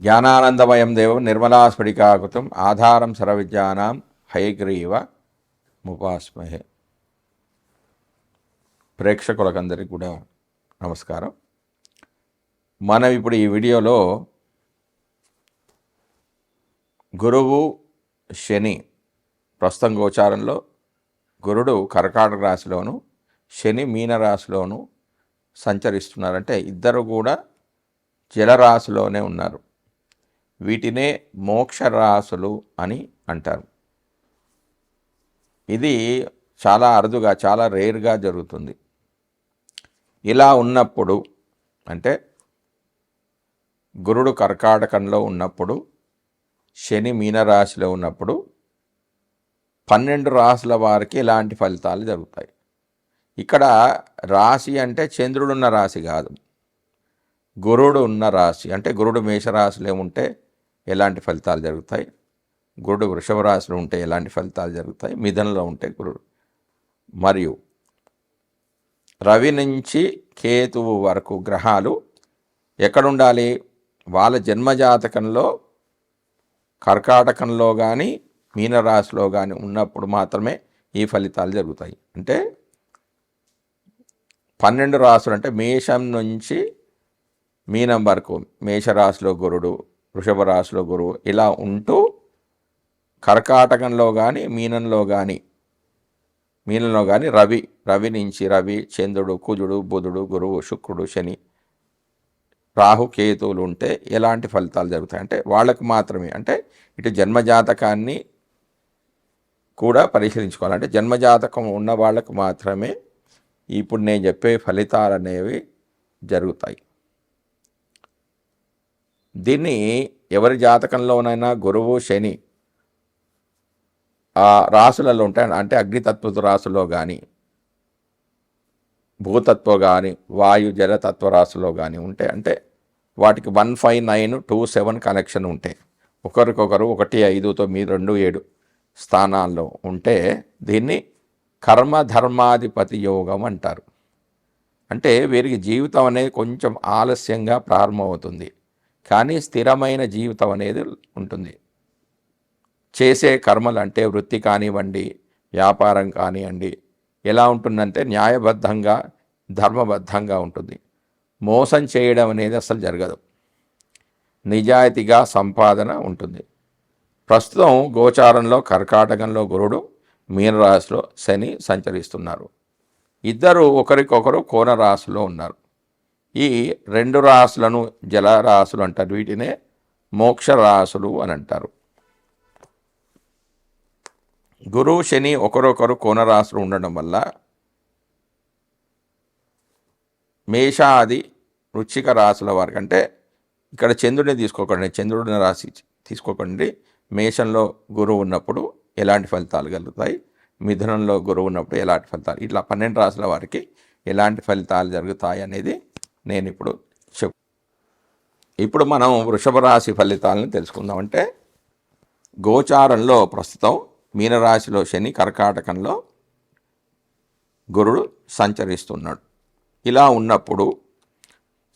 జ్ఞానానందమయం దేవం నిర్మలాస్ఫటికాకృతం ఆధారం సర్వవిద్యానాం హయగ్రీవ ముపాస్మహే. ప్రేక్షకులకందరికీ కూడా నమస్కారం. మనం ఇప్పుడు ఈ వీడియోలో గురువు శని ప్రస్తుతం గోచారంలో గురుడు కర్కాటక రాశిలోను శని మీన రాశిలోను సంచరిస్తున్నారంటే ఇద్దరు కూడా జలరాశిలోనే ఉన్నారు. వీటినే మోక్ష రాశులు అని అంటారు. ఇది చాలా అరుదుగా చాలా రేర్గా జరుగుతుంది. ఇలా ఉన్నప్పుడు అంటే గురుడు కర్కాటకంలో ఉన్నప్పుడు శని మీనరాశిలో ఉన్నప్పుడు 12 రాశుల వారికి ఇలాంటి ఫలితాలు జరుగుతాయి. ఇక్కడ రాశి అంటే చంద్రుడున్న రాశి కాదు, గురుడు ఉన్న రాశి. అంటే గురుడు మేషరాశిలో ఉంటే ఎలాంటి ఫలితాలు జరుగుతాయి, గురుడు వృషభ రాశిలో ఉంటే ఎలాంటి ఫలితాలు జరుగుతాయి, మిథునంలో ఉంటే గురుడు, మరియు రవి నుంచి కేతువు వరకు గ్రహాలు ఎక్కడుండాలి, వాళ్ళ జన్మజాతకంలో కర్కాటకంలో కానీ మీనరాశిలో కానీ ఉన్నప్పుడు మాత్రమే ఈ ఫలితాలు జరుగుతాయి. అంటే 12 రాశులు అంటే మేషం నుంచి మీనం వరకు, మేషరాశిలో గురుడు, వృషభ రాశిలో గురువు ఇలా ఉంటూ కర్కాటకంలో కానీ మీనంలో కానీ రవి నుంచి రవి, చంద్రుడు, కుజుడు, బుధుడు, గురువు, శుక్రుడు, శని, రాహు, కేతువులు ఉంటే ఎలాంటి ఫలితాలు జరుగుతాయి అంటే వాళ్ళకు మాత్రమే. అంటే ఇటు జన్మజాతకాన్ని కూడా పరిశీలించుకోవాలి. అంటే జన్మజాతకం ఉన్న వాళ్ళకు మాత్రమే ఇప్పుడు నేను చెప్పే ఫలితాలు అనేవి జరుగుతాయి. దీన్ని ఎవరి జాతకంలోనైనా గురువు శని ఆ రాశులలో ఉంటాయి. అంటే అగ్నితత్వ రాశుల్లో కానీ, భూతత్వ కానీ, వాయు జలతత్వ రాశుల్లో కానీ ఉంటే, అంటే వాటికి 15927 కనెక్షన్ ఉంటే, ఒకరికొకరు 1, 5, 9, 2, 7 స్థానాల్లో ఉంటే దీన్ని కర్మధర్మాధిపతి యోగం అంటారు. అంటే వీరికి జీవితం అనేది కొంచెం ఆలస్యంగా ప్రారంభమవుతుంది, కానీ స్థిరమైన జీవితం అనేది ఉంటుంది. చేసే కర్మలు అంటే వృత్తి కానివ్వండి, వ్యాపారం కానివ్వండి, ఎలా ఉంటుందంటే న్యాయబద్ధంగా ధర్మబద్ధంగా ఉంటుంది. మోసం చేయడం అనేది అసలు జరగదు, నిజాయితీగా సంపాదన ఉంటుంది. ప్రస్తుతం గోచారంలో కర్కాటకంలో గురుడు, మీనరాశిలో శని సంచరిస్తున్నారు. ఇద్దరు ఒకరికొకరు కోణ రాశిలో ఉన్నారు. ఈ 2 రాశులను జలరాశులు అంటారు. వీటినే మోక్ష రాశులు అని అంటారు. గురువు శని ఒకరొకరు కోణరాశులు ఉండడం వల్ల మేషాది వృశ్చిక రాశుల వారికి, అంటే ఇక్కడ చంద్రుడిని తీసుకోకండి, చంద్రుడిని రాశి తీసుకోకండి. మేషంలో గురువు ఉన్నప్పుడు ఎలాంటి ఫలితాలు కలుగుతాయి, మిథునంలో గురువు ఉన్నప్పుడు ఎలాంటి ఫలితాలు, ఇట్లా 12 రాశుల వారికి ఎలాంటి ఫలితాలు జరుగుతాయి అనేది నేను ఇప్పుడు మనం వృషభ రాశి ఫలితాలను తెలుసుకుందాం. అంటే గోచారంలో ప్రస్తుతం మీనరాశిలో శని, కర్కాటకంలో గురుడు సంచరిస్తున్నాడు. ఇలా ఉన్నప్పుడు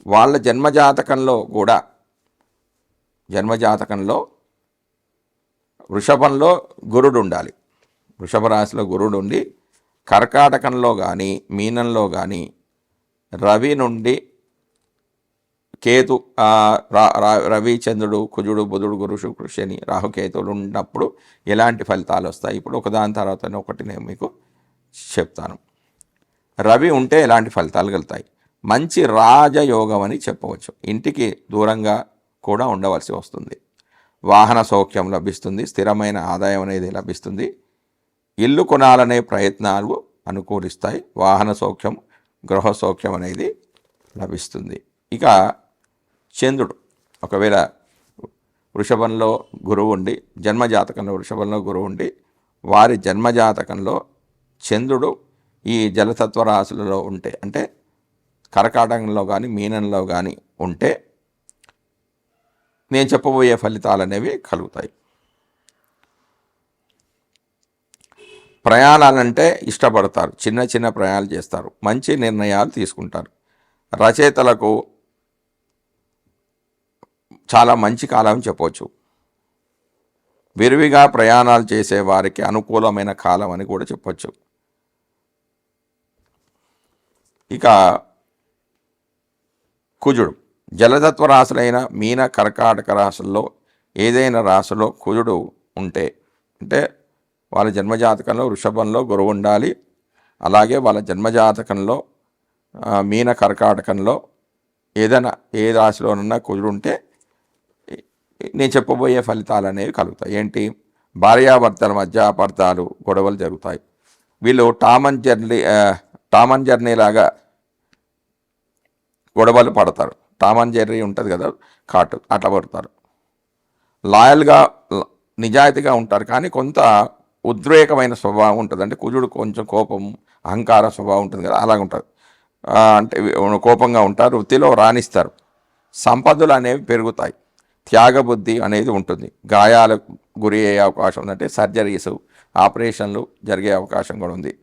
వాళ్ళ జన్మజాతకంలో కూడా, జన్మజాతకంలో వృషభంలో గురుడు ఉండాలి. వృషభ రాశిలో గురుడు ఉండి కర్కాటకంలో కానీ మీనంలో కానీ రవి నుండి కేతు, రవి, చంద్రుడు, కుజుడు, బుధుడు, గురు, శుక్రుడు, శని, రాహుకేతువులు ఉన్నప్పుడు ఎలాంటి ఫలితాలు వస్తాయి, ఇప్పుడు ఒకదాని తర్వాత ఒకటి నేను మీకు చెప్తాను. రవి ఉంటే ఎలాంటి ఫలితాలు కలుగుతాయి, మంచి రాజయోగం అని చెప్పవచ్చు. ఇంటికి దూరంగా కూడా ఉండవలసి వస్తుంది. వాహన సౌఖ్యం లభిస్తుంది, స్థిరమైన ఆదాయం అనేది లభిస్తుంది. ఇల్లు కొనాలనే ప్రయత్నాలు అనుకూలిస్తాయి. వాహన సౌఖ్యం, గృహ సౌఖ్యం అనేది లభిస్తుంది. ఇక చంద్రుడు ఒకవేళ వృషభంలో గురువు ఉండి, జన్మజాతకంలో వృషభంలో గురువు ఉండి, వారి జన్మజాతకంలో చంద్రుడు ఈ జలతత్వ రాశులలో ఉంటే, అంటే కర్కాటకంలో కానీ మీనంలో కానీ ఉంటే నేను చెప్పబోయే ఫలితాలు అనేవి కలుగుతాయి. ప్రయాణాలంటే ఇష్టపడతారు, చిన్న చిన్న ప్రయాణాలు చేస్తారు, మంచి నిర్ణయాలు తీసుకుంటారు. రచయితలకు చాలా మంచి కాలం చెప్పవచ్చు. విరివిగా ప్రయాణాలు చేసే వారికి అనుకూలమైన కాలం అని కూడా చెప్పొచ్చు. ఇక కుజుడు జలతత్వ రాశులైన మీన, కర్కాటక రాశుల్లో ఏదైనా రాశిలో కుజుడు ఉంటే, అంటే వాళ్ళ జన్మజాతకంలో వృషభంలో గురువు ఉండాలి. అలాగే వాళ్ళ జన్మజాతకంలో మీన, కర్కాటకంలో ఏదైనా ఏ రాశిలోనన్నా కుజుడు ఉంటే నేను చెప్పబోయే ఫలితాలు అనేవి కలుగుతాయి. ఏంటి? భార్యాభర్తల మధ్య అపార్థాలు, గొడవలు జరుగుతాయి. వీళ్ళు టామ్ అండ్ జెర్రీ లాగా గొడవలు పడతారు. టామ్ అండ్ జెర్రీ ఉంటుంది కదా, కాటు, అట్లా పడతారు. లాయల్గా నిజాయితీగా ఉంటారు, కానీ కొంత ఉద్రేకమైన స్వభావం ఉంటుంది. అంటే కుజుడు కొంచెం కోపం, అహంకార స్వభావం ఉంటుంది కదా, అలాగ ఉంటుంది. అంటే కోపంగా ఉంటారు, వృత్తిలో రాణిస్తారు, సంపదలు అనేవి పెరుగుతాయి, త్యాగబుద్ధి అనేది ఉంటుంది, గాయాలకు గురి అయ్యే అవకాశం ఉంది. అంటే సర్జరీస్, ఆపరేషన్లు జరిగే అవకాశం కూడా ఉంది.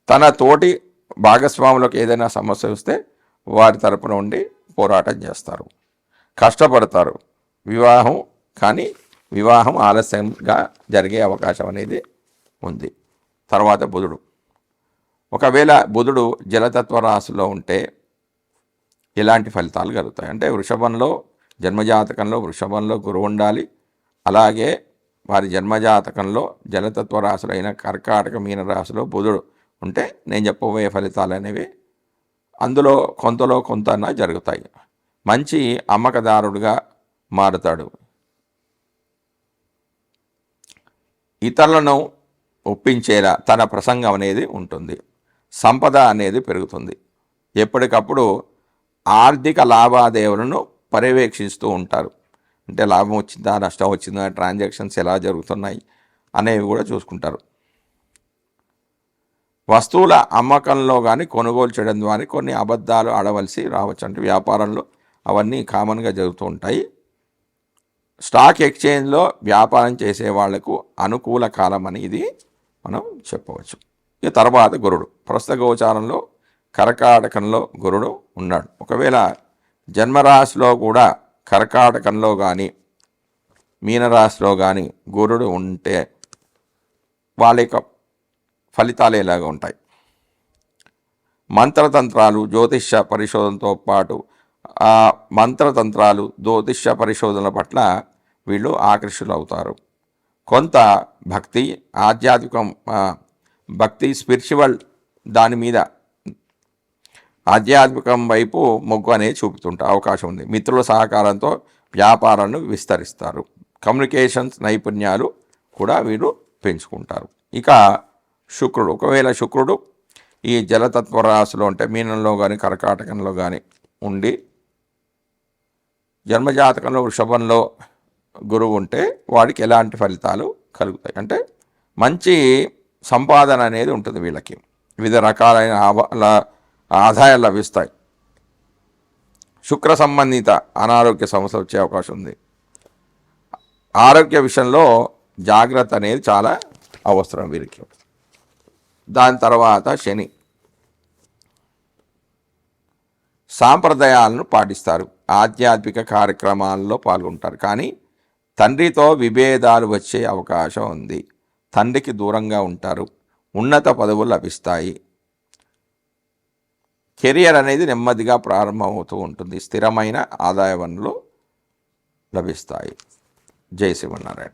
తన తోటి భాగస్వాములకు ఏదైనా సమస్య వస్తే వారి తరపున ఉండి పోరాటం చేస్తారు, కష్టపడతారు. వివాహం ఆలస్యంగా జరిగే అవకాశం అనేది ఉంది. తర్వాత బుధుడు. ఒకవేళ బుధుడు జలతత్వ రాశిలో ఉంటే ఎలాంటి ఫలితాలు కలుగుతాయి? అంటే జన్మజాతకంలో వృషభంలో గురువు ఉండాలి. అలాగే వారి జన్మజాతకంలో జలతత్వ రాశులైన కర్కాటక, మీన రాశిలో బుధుడు ఉంటే నేను చెప్పబోయే ఫలితాలు అనేవి అందులో కొంతలో కొంత జరుగుతాయి. మంచి అమ్మకదారుడుగా మారుతాడు. ఇతరులను ఒప్పించేలా తన ప్రసంగం అనేది ఉంటుంది. సంపద అనేది పెరుగుతుంది. ఎప్పటికప్పుడు ఆర్థిక లావాదేవీలను పర్యవేక్షిస్తూ ఉంటారు. అంటే లాభం వచ్చిందా, నష్టం వచ్చిందా, ట్రాన్సాక్షన్స్ ఎలా జరుగుతున్నాయి అనేవి కూడా చూసుకుంటారు. వస్తువుల అమ్మకంలో కానీ కొనుగోలు చేయడం ద్వారా కొన్ని అబద్ధాలు ఆడవలసి రావచ్చు. అంటే వ్యాపారంలో అవన్నీ కామన్గా జరుగుతూ ఉంటాయి. స్టాక్ ఎక్స్చేంజ్లో వ్యాపారం చేసే వాళ్లకు అనుకూల కాలం అని ఇది మనం చెప్పవచ్చు. ఇక తర్వాత గురుడు. ప్రస్తుత గోచారంలో కర్కాటకంలో గురుడు ఉన్నాడు. ఒకవేళ జన్మరాశిలో కూడా కర్కాటకంలో కానీ మీనరాశిలో కానీ గురుడు ఉంటే వాళ్ళ యొక్క ఫలితాలు ఎలాగ ఉంటాయి? మంత్రతంత్రాలు, జ్యోతిష్య పరిశోధనతో పాటు మంత్రతంత్రాలు, జ్యోతిష్య పరిశోధనల పట్ల వీళ్ళు ఆకర్షితులు అవుతారు. కొంత భక్తి స్పిరిచువల్ దాని మీద ఆధ్యాత్మికం వైపు మొగ్గు అనేది చూపుతుంటే అవకాశం ఉంది. మిత్రుల సహకారంతో వ్యాపారాలను విస్తరిస్తారు. కమ్యూనికేషన్స్ నైపుణ్యాలు కూడా వీరు పెంచుకుంటారు. ఇక శుక్రుడు. ఒకవేళ శుక్రుడు ఈ జలతత్వ రాశిలో ఉంటే మీనంలో కానీ కర్కాటకంలో కానీ ఉండి జన్మజాతకంలో వృషభంలో గురువు ఉంటే వాడికి ఎలాంటి ఫలితాలు కలుగుతాయి? అంటే మంచి సంపాదన అనేది ఉంటుంది. వీళ్ళకి వివిధ రకాలైన ఆదాయాలు లభిస్తాయి. శుక్ర సంబంధిత అనారోగ్య సమస్య వచ్చే అవకాశం ఉంది. ఆరోగ్య విషయంలో జాగ్రత్త అనేది చాలా అవసరం వీరికి. దాని తర్వాత శని. సాంప్రదాయాలను పాటిస్తారు, ఆధ్యాత్మిక కార్యక్రమాల్లో పాల్గొంటారు, కానీ తండ్రితో విభేదాలు వచ్చే అవకాశం ఉంది. తండ్రికి దూరంగా ఉంటారు, ఉన్నత పదవులు లభిస్తాయి. కెరియర్ అనేది నెమ్మదిగా ప్రారంభమవుతూ ఉంటుంది. స్థిరమైన ఆదాయ వనరులు లభిస్తాయి. జై శ్రీమన్నారాయణ.